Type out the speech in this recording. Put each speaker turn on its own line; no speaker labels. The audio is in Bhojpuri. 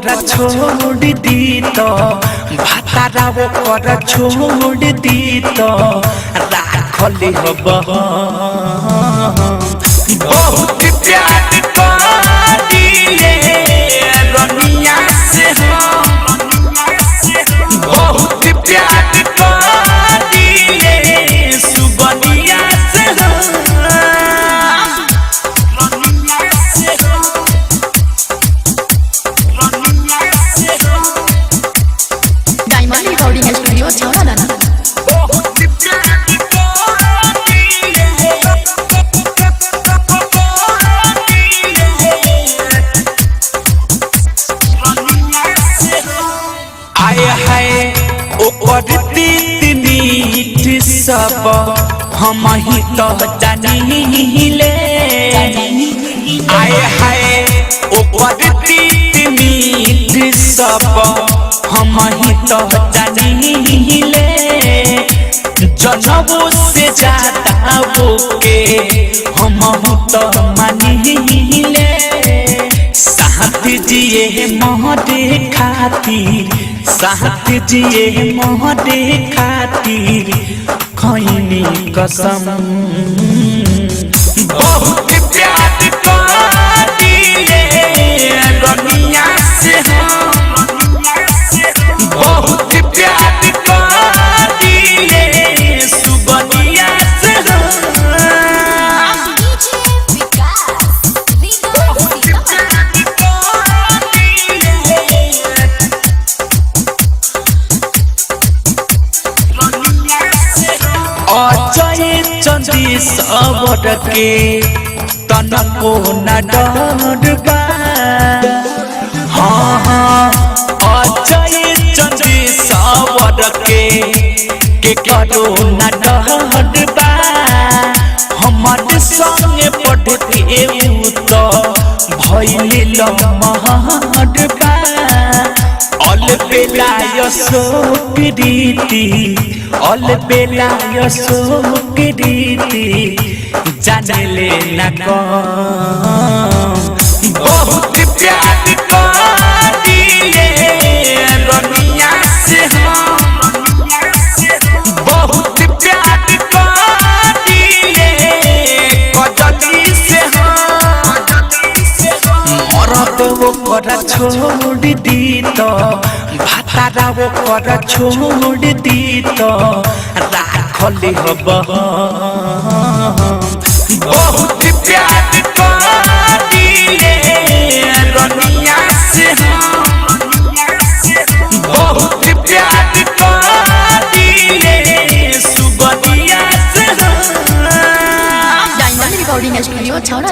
कर छोड़ दी तो भातारा वो कर छोड़ दी तो राखले हब बहुत प्यार करिले रनिया से बहुत प्यार करिले सुबनिया से
डायमंड रिकॉर्डिंग स्टूडियो छौड़ा
सब हम ही तो जानिले आए हाय ओकर मीठ सब हम ही तो जानिले जनबो से ज्यादा वो के हम तो मानिले साथ जिए मोहरे खातिर साथ जिए मोहरे खातिर खैनी कसम बहुत प्यार करिले रनिया से बहुत प्यार करिले सुबनिया से अजय चंदी सबर के तनको न डरबा हाँ हाँ अजय चंदी सबर के करो न डरबा हमारे संगे पढ़ते तो भइले लमहरबा अलबेला यशोकृति अलबेला यशोकृति जाने न बहुत प्यार करिले रनिया से बहुत प्यार करिले कजली से मरद वो कर छोड़ दी तो भातारा वो कर छोड़ दी तो राखले हब बहुत प्यार करिले रनिया से बहुत प्यार करिले सुबनिया से
डायमंड रिकॉर्डिंग स्टूडियो छौड़ा